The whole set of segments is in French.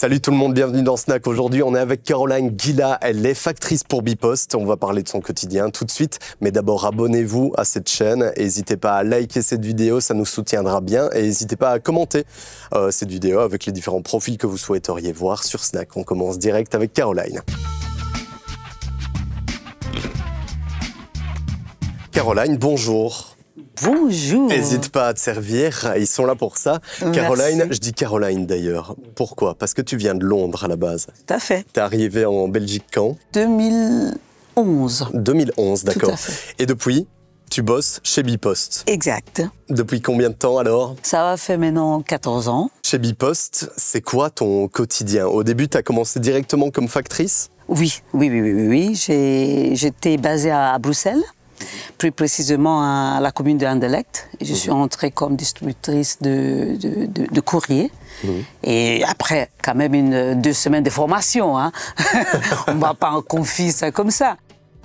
Salut tout le monde, bienvenue dans Snack. Aujourd'hui, on est avec Caroline Guilla. Elle est factrice pour Bipost. On va parler de son quotidien tout de suite. Mais d'abord, abonnez-vous à cette chaîne. N'hésitez pas à liker cette vidéo, ça nous soutiendra bien. Et n'hésitez pas à commenter cette vidéo avec les différents profils que vous souhaiteriez voir sur Snack. On commence direct avec Caroline. Caroline, bonjour. Bonjour. N'hésite pas à te servir, ils sont là pour ça. Merci. Caroline, je dis Caroline d'ailleurs. Pourquoi? Parce que tu viens de Londres à la base. Tout à fait. T'es arrivée en Belgique quand? 2011. 2011, d'accord. Tout à fait. Et depuis, tu bosses chez Bipost. Exact. Depuis combien de temps alors? Ça va faire maintenant 14 ans. Chez Bipost, c'est quoi ton quotidien? Au début, tu as commencé directement comme factrice? Oui. J'étais basée à Bruxelles, plus précisément à la commune de Anderlecht. Je suis entrée comme distributrice de courrier. Et après, quand même 2 semaines de formation. Hein. On ne va pas en confier ça comme ça.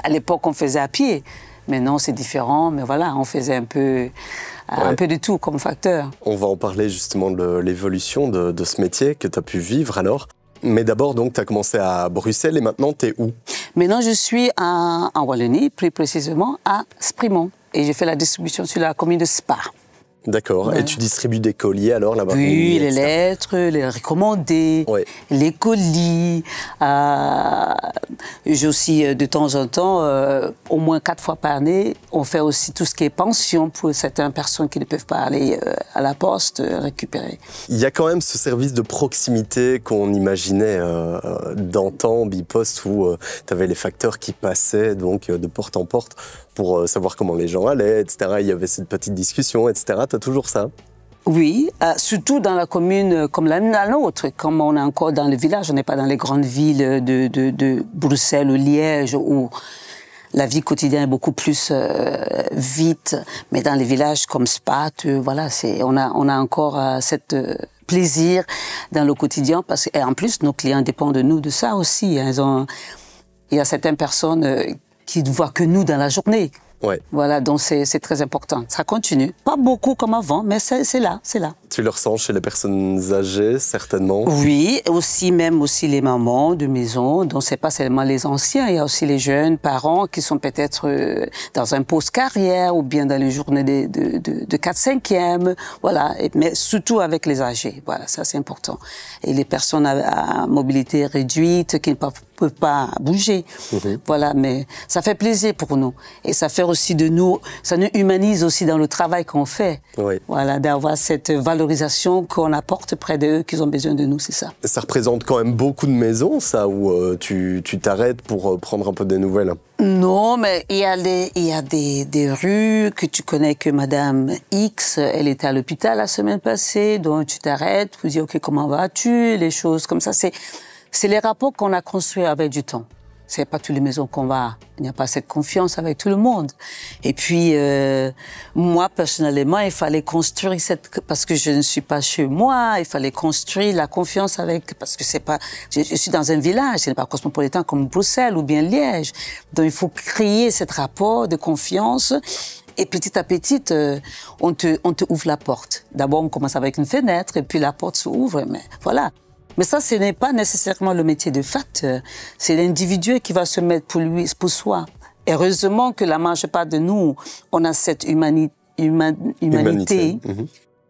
À l'époque, on faisait à pied. Maintenant, c'est différent. Mais voilà, on faisait un peu de tout comme facteur. On va en parler justement de l'évolution de ce métier que tu as pu vivre alors. Mais d'abord, donc, tu as commencé à Bruxelles et maintenant, tu es où? Maintenant, je suis en Wallonie, plus précisément à Sprimont. Et je fais la distribution sur la commune de Spa. D'accord. Ouais. Et tu distribues des colis alors là-bas? Oui, les lettres, les recommandés, les colis. J'ai aussi, de temps en temps, au moins 4 fois par année, on fait aussi tout ce qui est pension pour certaines personnes qui ne peuvent pas aller à la poste récupérer. Il y a quand même ce service de proximité qu'on imaginait d'antan, Bipost, où tu avais les facteurs qui passaient donc de porte en porte pour savoir comment les gens allaient, etc. Il y avait cette petite discussion, etc. Tu as toujours ça? Oui, surtout dans la commune comme la nôtre, comme on est encore dans le village, on n'est pas dans les grandes villes de Bruxelles ou Liège où la vie quotidienne est beaucoup plus vite. Mais dans les villages comme Spa, voilà, on a encore cette plaisir dans le quotidien et en plus nos clients dépendent de nous de ça aussi. Hein. Il y a certaines personnes qui ne voient que nous dans la journée. Ouais. Voilà, donc c'est très important. Ça continue. Pas beaucoup comme avant, mais c'est là. Tu le ressens chez les personnes âgées, certainement? Oui, même aussi les mamans de maison. Donc, c'est pas seulement les anciens. Il y a aussi les jeunes parents qui sont peut-être dans un post-carrière ou bien dans les journées de 4/5e. Voilà. Mais surtout avec les âgés. Voilà, ça, c'est important. Et les personnes à mobilité réduite qui ne peuvent pas bouger. Voilà, mais ça fait plaisir pour nous. Et ça fait aussi de nous, ça nous humanise aussi dans le travail qu'on fait. Oui. Voilà, d'avoir cette valorisation qu'on apporte près d'eux, qu'ils ont besoin de nous, c'est ça. Ça représente quand même beaucoup de maisons, ça, où tu t'arrêtes pour prendre un peu des nouvelles? Non, mais il y a des rues que tu connais que Madame X, elle était à l'hôpital la semaine passée, donc tu t'arrêtes pour dire, OK, comment vas-tu? Les choses comme ça, c'est les rapports qu'on a construits avec du temps. C'est pas toutes les maisons qu'on va. Il n'y a pas cette confiance avec tout le monde. Et puis, moi, personnellement, il fallait construire parce que je ne suis pas chez moi, il fallait construire la confiance parce que c'est pas, je suis dans un village, ce n'est pas cosmopolitain comme Bruxelles ou bien Liège. Donc, il faut créer cet rapport de confiance. Et petit à petit, on te ouvre la porte. D'abord, on commence avec une fenêtre et puis la porte s'ouvre, mais voilà. Mais ça, ce n'est pas nécessairement le métier de facteur. C'est l'individu qui va se mettre pour soi. Heureusement que la majeure part de nous, on a cette humanité.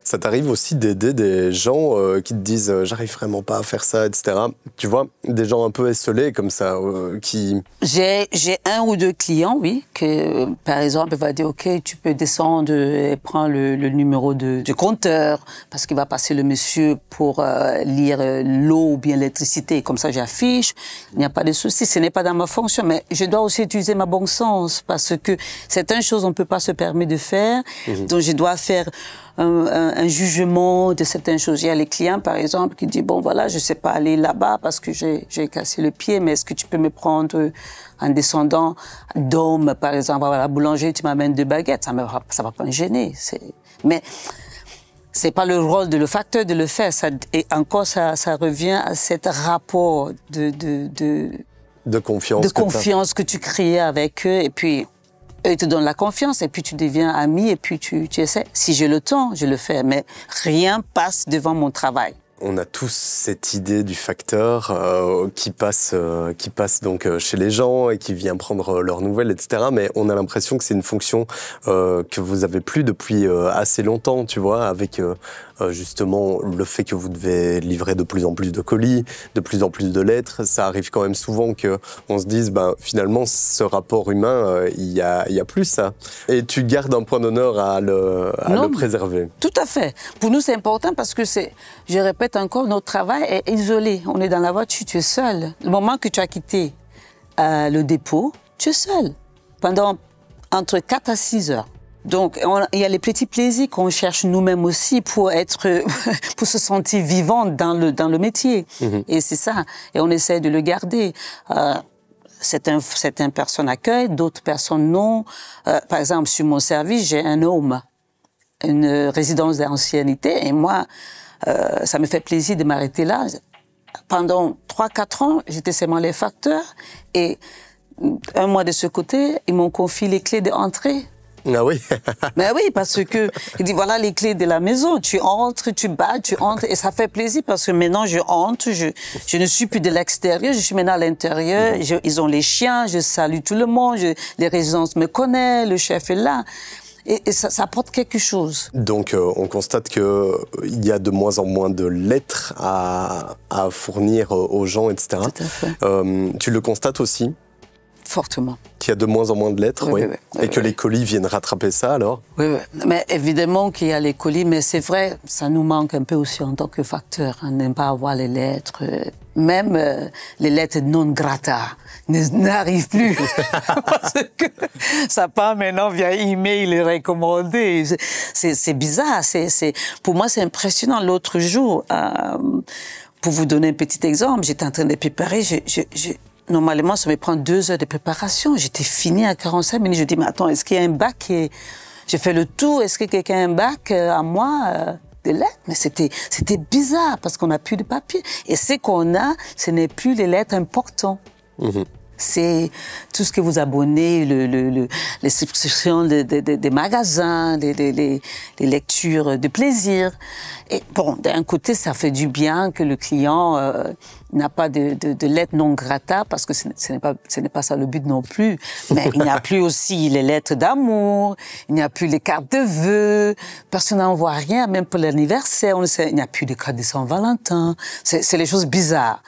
Ça t'arrive aussi d'aider des gens qui te disent j'arrive vraiment pas à faire ça, etc. Tu vois, des gens un peu esselés comme ça, qui... J'ai 1 ou 2 clients, oui, que par exemple, il va dire OK, tu peux descendre et prendre le numéro du compteur parce qu'il va passer le monsieur pour lire l'eau ou bien l'électricité. Comme ça, j'affiche. Il n'y a pas de souci. Ce n'est pas dans ma fonction, mais je dois aussi utiliser ma bon sens parce que certaines choses on ne peut pas se permettre de faire. Donc, je dois faire un jugement de certaines choses. Il y a les clients, par exemple, qui disent, bon, voilà, je ne sais pas aller là-bas parce que j'ai cassé le pied, mais est-ce que tu peux me prendre en descendant d'homme, par exemple, à la boulangerie, tu m'amènes 2 baguettes, ça va pas me gêner. Mais c'est pas le rôle de le facteur de le faire. Et encore, ça revient à cet rapport de confiance que tu crées avec eux, et puis ils te donnent la confiance et puis tu deviens ami et puis tu essaies. Si j'ai le temps, je le fais, mais rien passe devant mon travail. On a tous cette idée du facteur qui passe donc chez les gens et qui vient prendre leurs nouvelles, etc. Mais on a l'impression que c'est une fonction que vous avez plus depuis assez longtemps, tu vois, avec justement le fait que vous devez livrer de plus en plus de colis, de plus en plus de lettres. Ça arrive quand même souvent qu'on se dise, finalement, ce rapport humain, il y a plus ça. Et tu gardes un point d'honneur à le préserver. Tout à fait. Pour nous, c'est important parce que je répète encore, notre travail est isolé. On est dans la voiture, tu es seul. Le moment que tu as quitté le dépôt, tu es seul. Pendant entre 4 à 6 heures. Donc, il y a les petits plaisirs qu'on cherche nous-mêmes aussi pour pour se sentir vivant dans le métier. Et c'est ça. Et on essaie de le garder. Certaines personnes accueillent, d'autres personnes non. Par exemple, sur mon service, j'ai un home, une résidence d'ancienneté. Et moi, ça me fait plaisir de m'arrêter là. Pendant 3-4 ans, j'étais seulement les facteurs. Et un mois de ce côté, ils m'ont confié les clés d'entrée. Ah oui. Mais oui, parce que il dit voilà les clés de la maison. Tu entres, tu bats, tu entres et ça fait plaisir parce que maintenant je entre, je ne suis plus de l'extérieur, je suis maintenant à l'intérieur. Ils ont les chiens, je salue tout le monde, les résidences me connaissent, le chef est là. Et ça apporte quelque chose. Donc, on constate qu'il y a de moins en moins de lettres à fournir aux gens, etc. Tout à fait. Tu le constates aussi? Fortement. Qu'il y a de moins en moins de lettres, oui. Et que oui. les colis viennent rattraper ça, alors? Oui, mais évidemment qu'il y a les colis, mais c'est vrai, ça nous manque un peu aussi en tant que facteur. On n'aime pas avoir les lettres. Même les lettres non grata n'arrivent plus. Parce que ça part maintenant via email recommandé. C'est bizarre. Pour moi, c'est impressionnant. L'autre jour, pour vous donner un petit exemple, j'étais en train de préparer, normalement, ça me prend 2 heures de préparation. J'étais finie à 45 minutes. Je dis, mais attends, est-ce qu'il y a un bac? J'ai fait le tour. Est-ce que quelqu'un a un bac à moi de lettres? Mais c'était bizarre parce qu'on n'a plus de papier. Et ce qu'on a, ce n'est plus les lettres importantes. C'est tout ce que vous abonnez, les subscriptions des magasins, les lectures de plaisir. Et bon, d'un côté, ça fait du bien que le client n'a pas de lettres non grata, parce que ce n'est pas ça le but non plus. Mais il n'y a plus aussi les lettres d'amour, il n'y a plus les cartes de vœux, personne n'envoie rien, même pour l'anniversaire, il n'y a plus de cartes de Saint-Valentin. C'est les choses bizarres.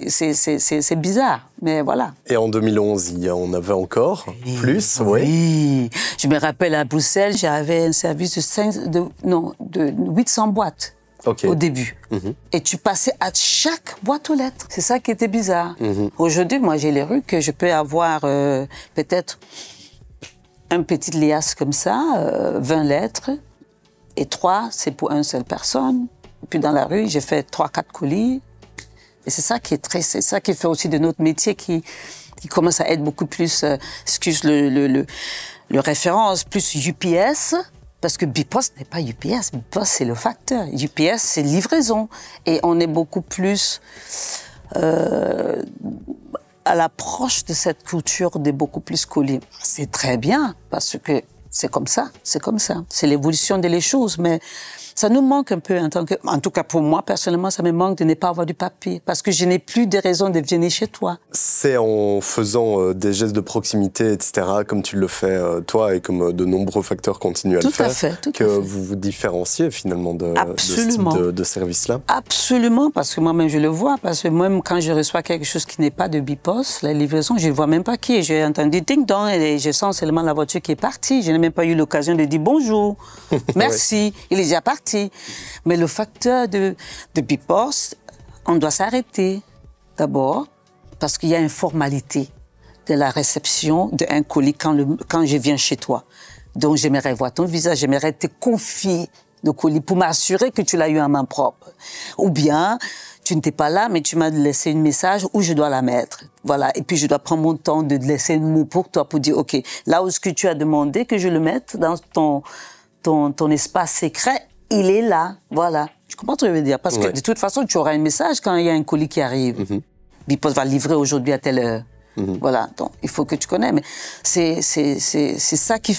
C'est bizarre, mais voilà. Et en 2011, on avait encore plus, oui. Oui. Je me rappelle à Bruxelles, j'avais un service de 800 boîtes au début. Et tu passais à chaque boîte aux lettres. C'est ça qui était bizarre. Aujourd'hui, moi, j'ai les rues que je peux avoir peut-être un petit liasse comme ça, 20 lettres, et 3, c'est pour une seule personne. Et puis dans la rue, j'ai fait 3-4 colis. Et c'est ça qui fait aussi de notre métier qui commence à être beaucoup plus, excuse le référence, plus UPS, parce que Bipost n'est pas UPS, Bipost c'est le facteur. UPS c'est livraison. Et on est beaucoup plus à l'approche de cette culture de beaucoup plus colis. C'est très bien, parce que c'est comme ça. C'est l'évolution des choses, mais ça nous manque un peu en tout cas pour moi, personnellement, ça me manque de ne pas avoir du papier parce que je n'ai plus de raison de venir chez toi. C'est en faisant des gestes de proximité, etc., comme tu le fais toi et comme de nombreux facteurs continuent à le faire, que vous vous différenciez finalement de ce type de service-là. Absolument, parce que moi-même je le vois, parce que même quand je reçois quelque chose qui n'est pas de Bipost, la livraison, je ne vois même pas qui est. J'ai entendu ding-dong et je sens seulement la voiture qui est partie. Je n'ai même pas eu l'occasion de dire bonjour, merci, il est déjà parti. Mais le facteur de Bipost, on doit s'arrêter d'abord parce qu'il y a une formalité de la réception d'un colis quand je viens chez toi. Donc j'aimerais voir ton visage, j'aimerais te confier le colis pour m'assurer que tu l'as eu en main propre. Ou bien tu n'étais pas là, mais tu m'as laissé un message où je dois la mettre. Voilà. Et puis je dois prendre mon temps de laisser un mot pour toi pour dire ok, là où ce que tu as demandé que je le mette dans ton espace secret, il est là, voilà. Je comprends ce que je veux dire. Parce que de toute façon, tu auras un message quand il y a un colis qui arrive. Bipost va livrer aujourd'hui à telle heure. Voilà, donc il faut que tu connais. Mais c'est ça qui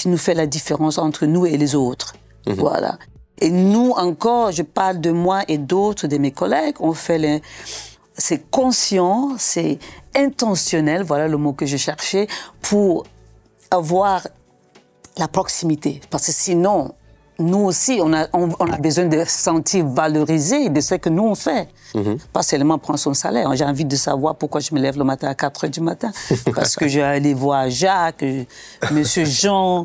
nous fait la différence entre nous et les autres. Voilà. Et nous encore, je parle de moi et d'autres de mes collègues, on fait c'est conscient, c'est intentionnel, voilà le mot que je cherchais, pour avoir la proximité. Parce que sinon, nous aussi, on a besoin de se sentir valorisé de ce que nous on fait. Pas seulement prendre son salaire. J'ai envie de savoir pourquoi je me lève le matin à 4 heures du matin. Parce que je vais aller voir Jacques, Monsieur Jean,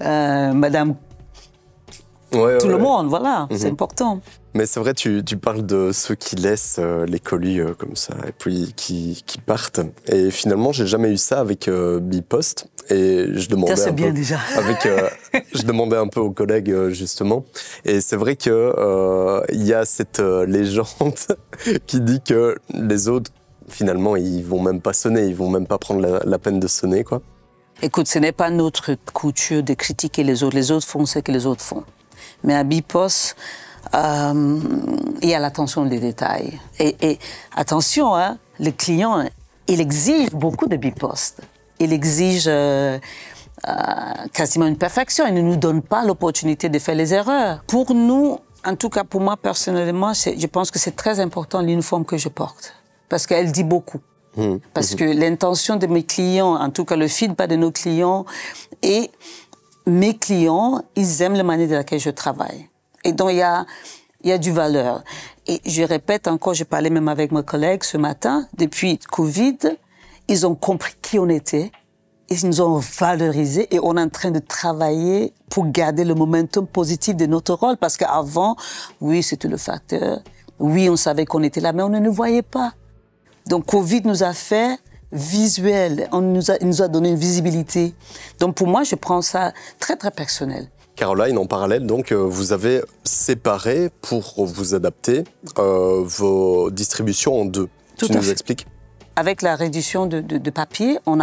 Madame... tout le monde, voilà, c'est important. Mais c'est vrai, tu parles de ceux qui laissent les colis comme ça et puis qui partent. Et finalement, j'ai jamais eu ça avec Bipost. Et je demandais ça, c'est bien déjà. Je demandais un peu aux collègues justement. Et c'est vrai que il y a cette légende qui dit que les autres, finalement, ils vont même pas sonner, ils vont même pas prendre la peine de sonner, quoi. Écoute, ce n'est pas notre couture de critiquer les autres. Les autres font ce que les autres font. Mais à Bipost, il y a l'attention des détails. Et attention, hein, le client, il exige beaucoup de Bipost. Il exige quasiment une perfection. Il ne nous donne pas l'opportunité de faire les erreurs. Pour nous, en tout cas pour moi personnellement, je pense que c'est très important l'uniforme que je porte. Parce qu'elle dit beaucoup. Parce que l'intention de mes clients, en tout cas le feedback de nos clients, et mes clients, ils aiment la manière de laquelle je travaille. Et donc, il y a du valeur. Et je répète encore, je parlais même avec mes collègues ce matin, depuis Covid, ils ont compris qui on était, ils nous ont valorisés et on est en train de travailler pour garder le momentum positif de notre rôle. Parce qu'avant, oui, c'était le facteur, oui, on savait qu'on était là, mais on ne nous voyait pas. Donc, Covid nous a fait visuel, il nous a donné une visibilité. Donc, pour moi, je prends ça très, très personnel. Caroline, en parallèle, donc, vous avez séparé pour vous adapter vos distributions en deux. Tu nous expliques ? Avec la réduction de papier, on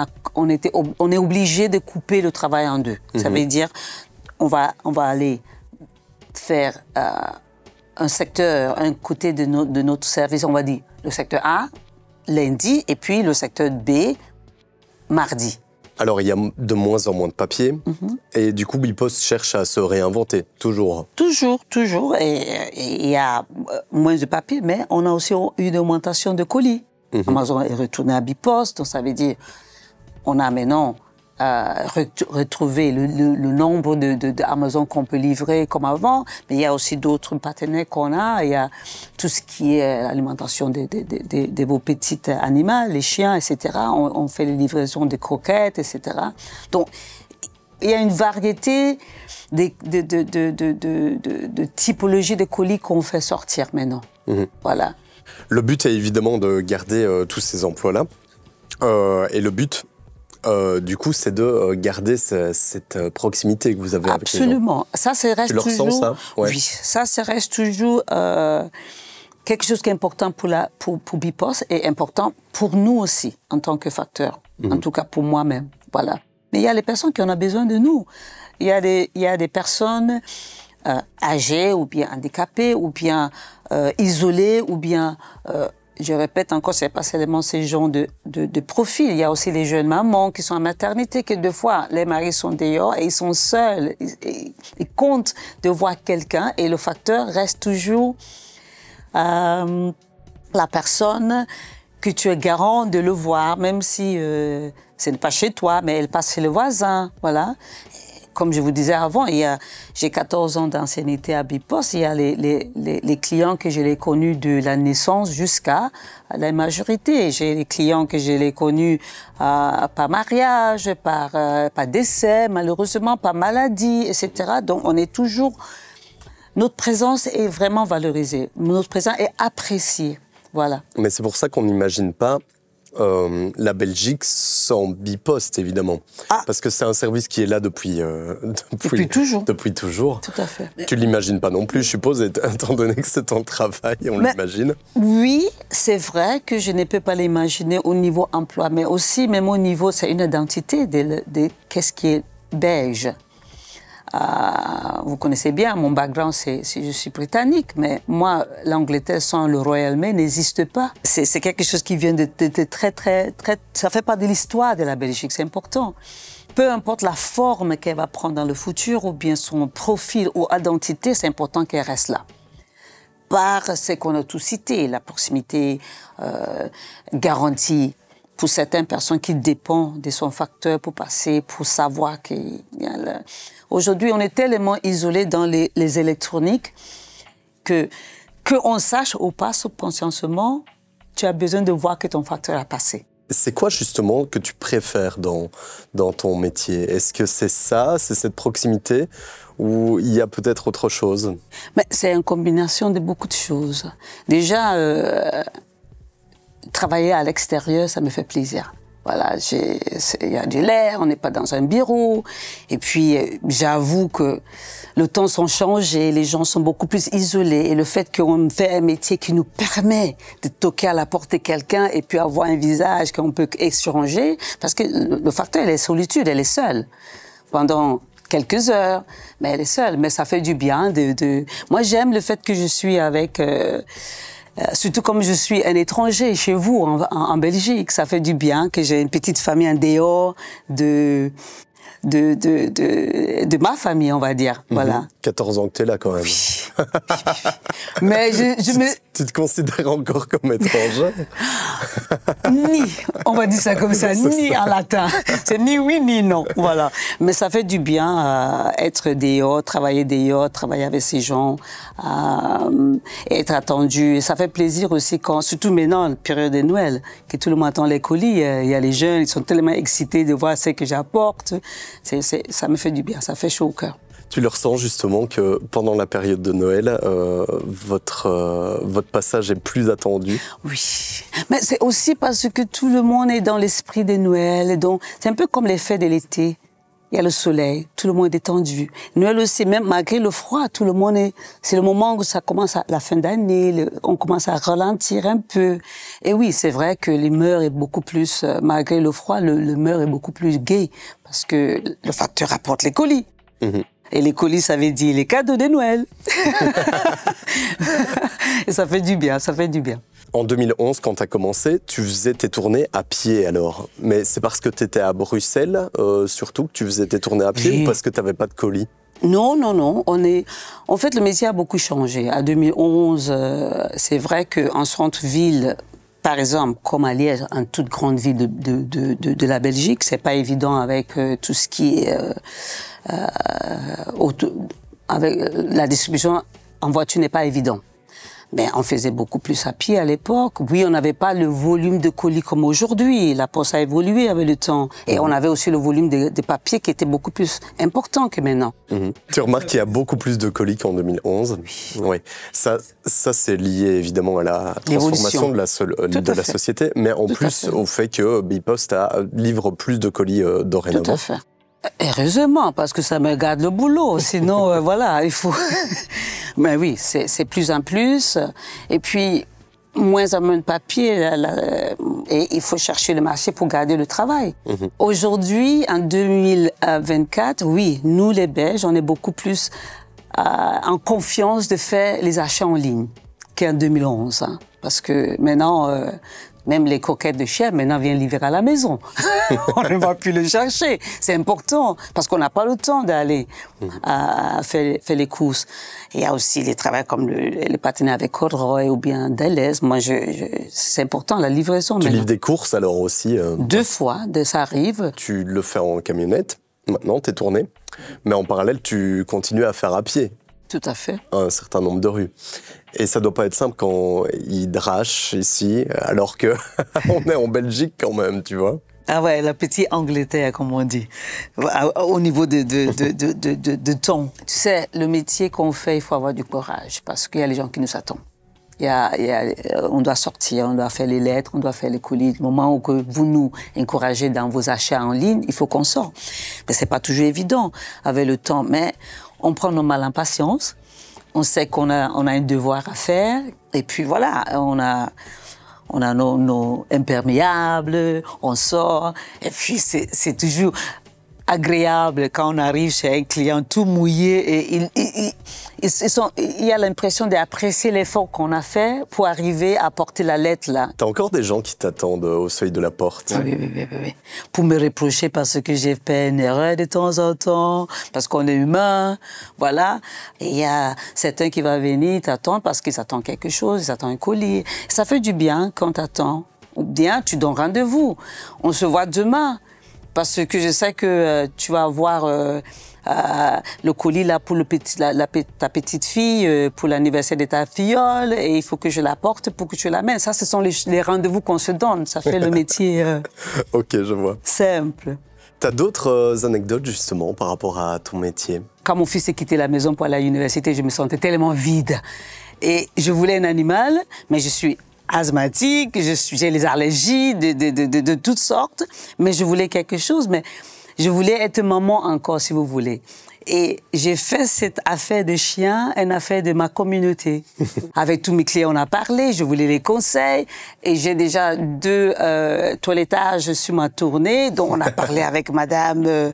est obligé de couper le travail en deux. Ça veut dire, on va aller faire un secteur, un côté de notre service, on va dire le secteur A, lundi, et puis le secteur B, mardi. Alors, il y a de moins en moins de papier, et du coup, Bipost cherche à se réinventer, toujours. Toujours, et il y a moins de papier, mais on a aussi eu une augmentation de colis. Amazon est retourné à Bipost, donc ça veut dire on a maintenant retrouvé le nombre d'Amazon qu'on peut livrer comme avant, mais il y a aussi d'autres partenaires qu'on a. Il y a tout ce qui est l'alimentation de vos petits animaux, les chiens, etc. On fait les livraisons de croquettes, etc. Donc, il y a une variété de typologies de colis qu'on fait sortir maintenant. Voilà. Le but est évidemment de garder tous ces emplois-là. Et le but, du coup, c'est de garder cette proximité que vous avez avec les gens. Absolument. Ça reste tu le toujours... ressens, ça? Ouais. Oui, ça reste toujours quelque chose qui est important pour Bipost et important pour nous aussi, en tant que facteur. En tout cas, pour moi-même. Voilà. Mais il y a les personnes qui en ont besoin de nous. Il y a des personnes âgées ou bien handicapées ou bien isolées ou bien... je répète encore, c'est pas seulement ces gens de profil. Il y a aussi les jeunes mamans qui sont en maternité, que des fois, les maris sont dehors et ils sont seuls. Ils comptent de voir quelqu'un et le facteur reste toujours la personne que tu es garant de le voir, même si ce n'est pas chez toi, mais elle passe chez le voisin, voilà. Comme je vous disais avant, j'ai 14 ans d'ancienneté à Bipost. Il y a les clients que je l'ai connus de la naissance jusqu'à la majorité. J'ai les clients que je l'ai connus par mariage, par décès, malheureusement, par maladie, etc. Donc, on est toujours... Notre présence est vraiment valorisée. Notre présence est appréciée. Voilà. Mais c'est pour ça qu'on n'imagine pas la Belgique sans Bipost, évidemment. Parce que c'est un service qui est là depuis toujours. Depuis toujours. Tout à fait. Tu l'imagines pas non plus, je suppose, étant donné que c'est ton travail, on l'imagine. Oui, c'est vrai que je ne peux pas l'imaginer au niveau emploi, mais aussi, même au niveau, c'est une identité de qu'est-ce qui est belge. Vous connaissez bien, mon background, je suis britannique, mais moi, l'Angleterre sans le Royal Mail n'existe pas. C'est quelque chose qui vient de très, très, très... Ça fait part de l'histoire de la Belgique, c'est important. peu importe la forme qu'elle va prendre dans le futur, ou bien son profil ou identité, c'est important qu'elle reste là. Par ce qu'on a tous cité, la proximité garantie pour certaines personnes qui dépendent de son facteur pour passer, pour savoir qu'il y a... Aujourd'hui, on est tellement isolé dans les électroniques qu'on sache ou pas subconsciemment, tu as besoin de voir que ton facteur a passé. C'est quoi justement que tu préfères dans ton métier? Est-ce que c'est ça, c'est cette proximité, ou il y a peut-être autre chose? Mais c'est une combinaison de beaucoup de choses. Déjà, travailler à l'extérieur, ça me fait plaisir. Voilà, il y a de l'air, on n'est pas dans un bureau. Et puis, j'avoue que le temps s'est changé, les gens sont beaucoup plus isolés. Et le fait qu'on fait un métier qui nous permet de toquer à la porte de quelqu'un et puis avoir un visage qu'on peut échanger, parce que le facteur, elle est solitude, elle est seule. Pendant quelques heures, mais elle est seule. Mais ça fait du bien Moi, j'aime le fait que je suis avec... surtout comme je suis un étranger chez vous, en Belgique, ça fait du bien que j'ai une petite famille en dehors de ma famille, on va dire. Voilà. 14 ans que t'es là quand même. Oui. Mais Tu te considères encore comme étranger? Ni, on va dire ça comme ça, ni ça. En latin. C'est ni oui ni non, voilà. Mais ça fait du bien être dehors, travailler avec ces gens, être attendu. Et ça fait plaisir aussi surtout maintenant, la période de Noël, que tout le monde attend les colis. Il y a les jeunes, ils sont tellement excités de voir ce que j'apporte. Ça me fait du bien, ça fait chaud au cœur. Tu le ressens justement que pendant la période de Noël, votre passage est plus attendu? Oui, mais c'est aussi parce que tout le monde est dans l'esprit de Noël. Donc, c'est un peu comme l'effet de l'été. Il y a le soleil, tout le monde est détendu. Noël aussi, même malgré le froid, tout le monde est... C'est le moment où ça commence la fin d'année, on commence à ralentir un peu. Et oui, c'est vrai que l'humeur est beaucoup plus... malgré le froid, l'humeur est beaucoup plus gaie parce que le facteur apporte les colis. Et les colis, ça veut dire les cadeaux de Noël. Et ça fait du bien, ça fait du bien. En 2011, quand tu as commencé, tu faisais tes tournées à pied alors. Mais c'est parce que tu étais à Bruxelles, surtout, que tu faisais tes tournées à pied, oui. Ou parce que tu n'avais pas de colis? Non, non, non. En fait, le métier a beaucoup changé. À 2011, c'est vrai qu'en centre-ville, par exemple, comme à Liège, en toute grande ville de la Belgique, c'est pas évident avec tout ce qui est... avec la distribution en voiture n'est pas évident. Mais on faisait beaucoup plus à pied à l'époque. Oui, on n'avait pas le volume de colis comme aujourd'hui. La poste a évolué avec le temps. Et on avait aussi le volume de papier qui était beaucoup plus important que maintenant. Tu remarques qu'il y a beaucoup plus de colis qu'en 2011. Oui. Ça c'est lié évidemment à la transformation de la société, mais en plus au fait que Bipost livre plus de colis dorénavant. Tout à fait. Heureusement, parce que ça me garde le boulot. Sinon, voilà, il faut... Mais oui, c'est plus en plus. Et puis, moins en moins de papier. Et il faut chercher le marché pour garder le travail. Aujourd'hui, en 2024, oui, nous, les Belges, on est beaucoup plus en confiance de faire les achats en ligne qu'en 2011. Hein. Parce que maintenant... même les coquettes de chien, maintenant, viennent livrer à la maison. On ne va plus le chercher. C'est important, parce qu'on n'a pas le temps d'aller faire les courses. Et il y a aussi les travaux comme le partenariat avec Corroy ou bien Deleuze. Moi, c'est important, la livraison. Tu livres des courses, alors, aussi 2 fois, ça arrive. Tu le fais en camionnette, maintenant, t'es tourné. Mais en parallèle, tu continues à faire à pied. Tout à fait. Un certain nombre de rues. Et ça doit pas être simple quand il drache ici, alors que on est en Belgique quand même, tu vois. Ah ouais, la petite Angleterre, comme on dit, au niveau de temps. Tu sais, le métier qu'on fait, il faut avoir du courage, parce qu'il y a les gens qui nous attendent. On doit sortir, on doit faire les lettres, on doit faire les colis. Le moment où vous nous encouragez dans vos achats en ligne, il faut qu'on sorte. Mais c'est pas toujours évident avec le temps, mais on prend nos mal en patience. On sait qu'on a un devoir à faire. Et puis voilà, on a nos imperméables, on sort. Et puis c'est toujours... agréable quand on arrive chez un client tout mouillé et il y a l'impression d'apprécier l'effort qu'on a fait pour arriver à porter la lettre là. T'as encore des gens qui t'attendent au seuil de la porte. Oui. Pour me reprocher parce que j'ai fait une erreur de temps en temps, parce qu'on est humain, voilà. Et il y a certains qui vont venir t'attendre parce qu'ils attendent quelque chose, ils attendent un colis. Ça fait du bien quand t'attends. Ou bien tu donnes rendez-vous. On se voit demain. Parce que je sais que tu vas avoir le colis là pour ta petite fille, pour l'anniversaire de ta filleule, et il faut que je la porte pour que tu l'amènes. Ça, ce sont les rendez-vous qu'on se donne. Ça fait le métier Ok, je vois. Simple. T'as d'autres anecdotes justement par rapport à ton métier? Quand mon fils a quitté la maison pour aller à l'université, je me sentais tellement vide. Et je voulais un animal, mais je suis asthmatique, j'ai les allergies de toutes sortes, mais je voulais quelque chose, mais je voulais être maman encore, si vous voulez. Et j'ai fait cette affaire de chien une affaire de ma communauté. Avec tous mes clients, on a parlé, je voulais les conseils, et j'ai déjà 2 toilettages sur ma tournée, dont on a parlé avec madame...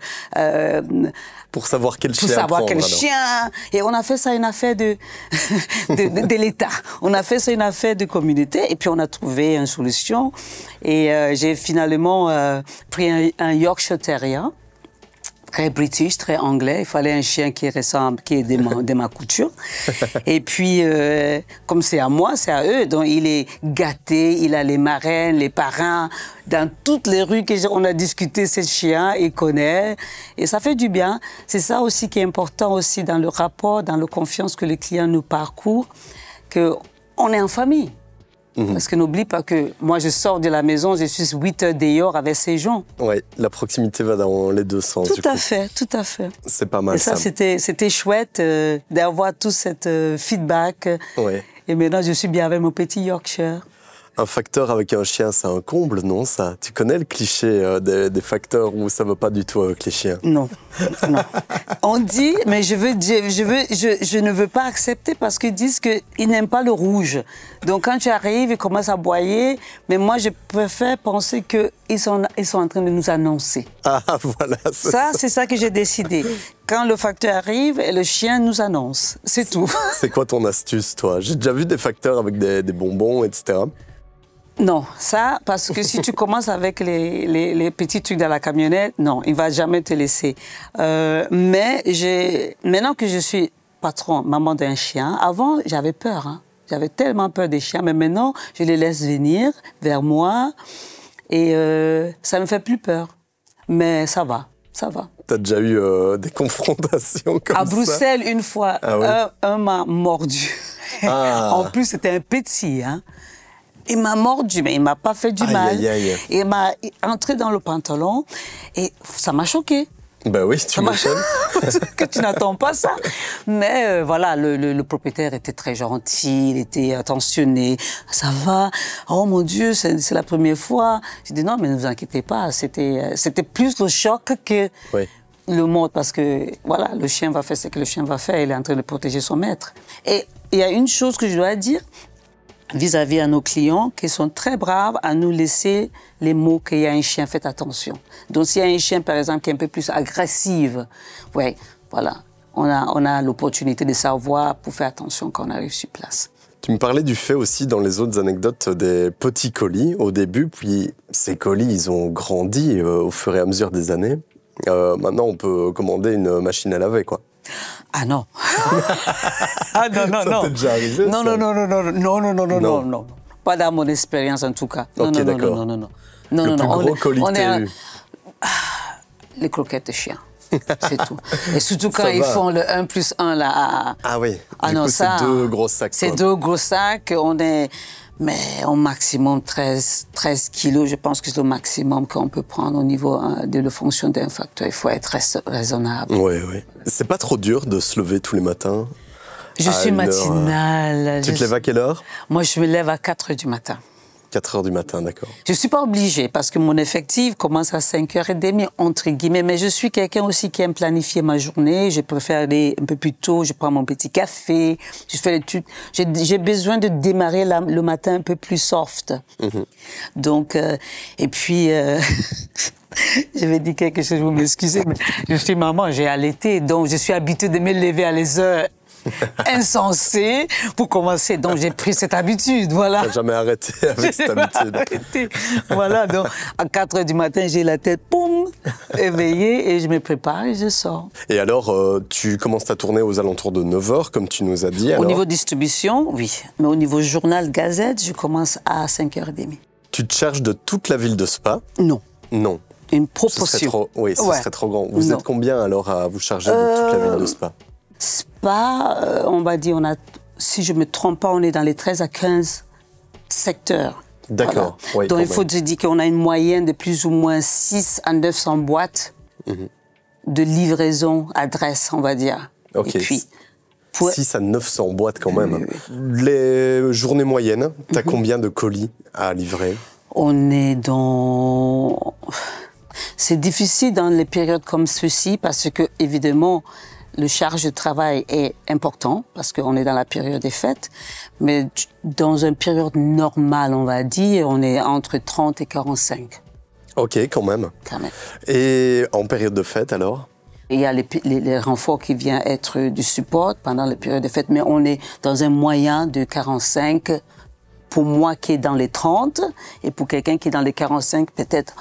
pour savoir quel chien Pour savoir prendre, quel chien. Et on a fait ça une affaire de l'État. On a fait ça une affaire de communauté. Et puis on a trouvé une solution. Et j'ai finalement pris un Yorkshire Terrier. Très british, très anglais. Il fallait un chien qui ressemble, qui est de ma couture. Et puis, comme c'est à moi, c'est à eux. Donc, il est gâté, il a les marraines, les parrains. Dans toutes les rues qu'on a discuté, ce chien, il connaît. Et ça fait du bien. C'est ça aussi qui est important aussi dans le rapport, dans la confiance que les clients nous parcourent, qu'on est en famille. Parce que n'oublie pas que moi, je sors de la maison, je suis 8 heures dehors avec ces gens. Oui, la proximité va dans les 2 sens. Tout à fait. C'est pas mal. Et ça, c'était chouette d'avoir tout cet feedback. Ouais. Et maintenant, je suis bien avec mon petit Yorkshire. Un facteur avec un chien, c'est un comble, non, ça? Tu connais le cliché des facteurs où ça va pas du tout avec les chiens? Non. On dit, mais je ne veux pas accepter parce qu'ils disent qu'ils n'aiment pas le rouge. Donc quand tu arrives, ils commencent à aboyer, mais moi je préfère penser qu'ils sont en train de nous annoncer. Ah voilà. C'est ça que j'ai décidé. Quand le facteur arrive, le chien nous annonce. C'est tout. C'est quoi ton astuce, toi? J'ai déjà vu des facteurs avec des bonbons, etc. Non, ça, parce que si tu commences avec les petits trucs dans la camionnette, non, il ne va jamais te laisser. Mais maintenant que je suis patron, maman d'un chien, avant, j'avais peur. Hein. J'avais tellement peur des chiens, mais maintenant, je les laisse venir vers moi et ça ne me fait plus peur. Mais ça va. T'as déjà eu des confrontations comme ça? À Bruxelles, une fois, un m'a mordu. En plus, c'était un petit, hein. Il m'a mordu, mais il ne m'a pas fait du mal. Il m'a entré dans le pantalon et ça m'a choqué. Ben oui, tu m'étonnes. Que tu n'attends pas ça. Mais voilà, le propriétaire était très gentil, il était attentionné. Ça va? Oh mon Dieu, c'est la première fois. J'ai dit non, mais ne vous inquiétez pas. C'était plus le choc que le mot, parce que voilà, le chien va faire ce que le chien va faire. Il est en train de protéger son maître. Et il y a une chose que je dois dire vis-à-vis à nos clients qui sont très braves à nous laisser les mots qu'il y a un chien, faites attention. Donc s'il y a un chien, par exemple, qui est un peu plus agressif, voilà, on a l'opportunité de savoir pour faire attention quand on arrive sur place. Tu me parlais du fait aussi, dans les autres anecdotes, des petits colis au début, puis ces colis, ils ont grandi au fur et à mesure des années. Maintenant, on peut commander une machine à laver, quoi. Ah non. Ah non. Ça t'est déjà arrivé, non, ça? Non. Pas dans mon expérience, en tout cas. Ok, d'accord. Non. Le plus gros colis que t'as eu? Les croquettes de chien. C'est tout. Et surtout quand ils font le 1 plus 1 là. Ah oui. Ah du non, coup, ça. c'est 2 gros sacs. C'est 2 gros sacs. Mais au maximum 13 kilos, je pense que c'est le maximum qu'on peut prendre au niveau de la fonction d'un facteur. Il faut être raisonnable. Oui. C'est pas trop dur de se lever tous les matins? Je suis matinale. Tu te lèves à quelle heure? Moi, je me lève à 4 heures du matin. 4 heures du matin, d'accord. Je ne suis pas obligée parce que mon effectif commence à 5h30, entre guillemets. Mais je suis quelqu'un aussi qui aime planifier ma journée. Je préfère aller un peu plus tôt. Je prends mon petit café. Je fais les trucs. J'ai besoin de démarrer le matin un peu plus soft. Donc, et puis... Je vais dire quelque chose, vous m'excusez, mais je suis maman, j'ai allaité, donc je suis habituée de me lever à les heures insensées pour commencer. Donc j'ai pris cette habitude, voilà. T'as jamais arrêté avec cette habitude. Arrêté. Voilà, donc à 4 heures du matin, j'ai la tête, poum, éveillée, et je me prépare et je sors. Et alors, tu commences ta tournée aux alentours de 9 heures, comme tu nous as dit. Au niveau distribution, oui. Mais au niveau journal, gazette, je commence à 5h30. Tu te cherches de toute la ville de Spa? Non. Non. Une proportion. Oui, ce serait trop grand. Vous êtes combien alors à vous charger de toute la ville de Spa? Spa, on va dire, si je ne me trompe pas, on est dans les 13 à 15 secteurs. D'accord. Voilà. Oui, donc il faut se dire qu'on a une moyenne de plus ou moins 6 à 900 boîtes de livraison adresse, on va dire. Ok. Et puis, 6 à 900 boîtes quand même. Les journées moyennes, tu as combien de colis à livrer? On est dans... C'est difficile dans les périodes comme ceci parce que, évidemment, le charge de travail est important parce qu'on est dans la période des fêtes. Mais dans une période normale, on va dire, on est entre 30 et 45. Ok, quand même. Quand même. Et en période de fête, alors? Il y a les renforts qui viennent être du support pendant les périodes de fête, mais on est dans un moyen de 45 pour moi qui est dans les 30 et pour quelqu'un qui est dans les 45, peut-être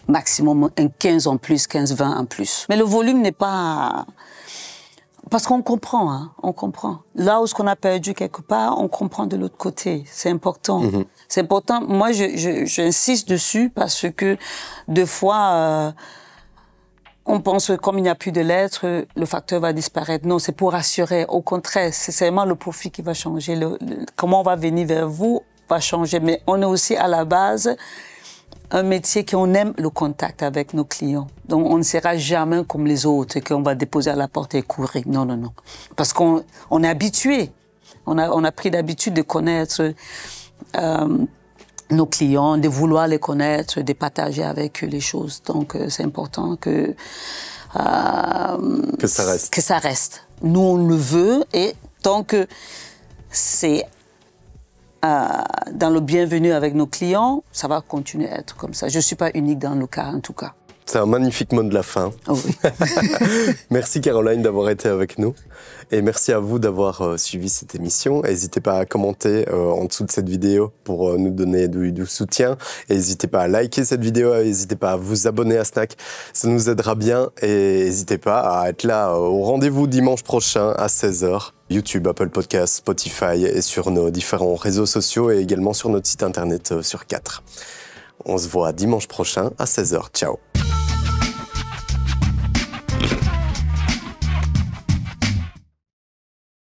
maximum un 15 en plus, 15-20 en plus. Mais le volume n'est pas... Parce qu'on comprend, hein, on comprend. Là où ce qu'on a perdu quelque part, on comprend de l'autre côté. C'est important. C'est important. Moi, j'insiste dessus parce que deux fois, on pense que comme il n'y a plus de lettres, le facteur va disparaître. Non, c'est pour rassurer. Au contraire, c'est seulement le profit qui va changer. Comment on va venir vers vous va changer. Mais on est aussi à la base un métier qu'on aime le contact avec nos clients. Donc, on ne sera jamais comme les autres, qu'on va déposer à la porte et courir. Non, non, non. Parce qu'on est habitué. On a pris l'habitude de connaître nos clients, de vouloir les connaître, de partager avec eux les choses. Donc, c'est important que ça reste. Que ça reste. Nous, on le veut et tant que c'est dans le bienvenu avec nos clients, ça va continuer à être comme ça. Je ne suis pas unique dans le cas, en tout cas. C'est un magnifique mot de la fin. Oh oui. Merci Caroline d'avoir été avec nous. Et merci à vous d'avoir suivi cette émission. N'hésitez pas à commenter en dessous de cette vidéo pour nous donner du soutien. Et n'hésitez pas à liker cette vidéo, n'hésitez pas à vous abonner à Snack. Ça nous aidera bien. Et n'hésitez pas à être là au rendez-vous dimanche prochain à 16h. YouTube, Apple Podcasts, Spotify et sur nos différents réseaux sociaux et également sur notre site internet sur 4. On se voit dimanche prochain à 16h. Ciao.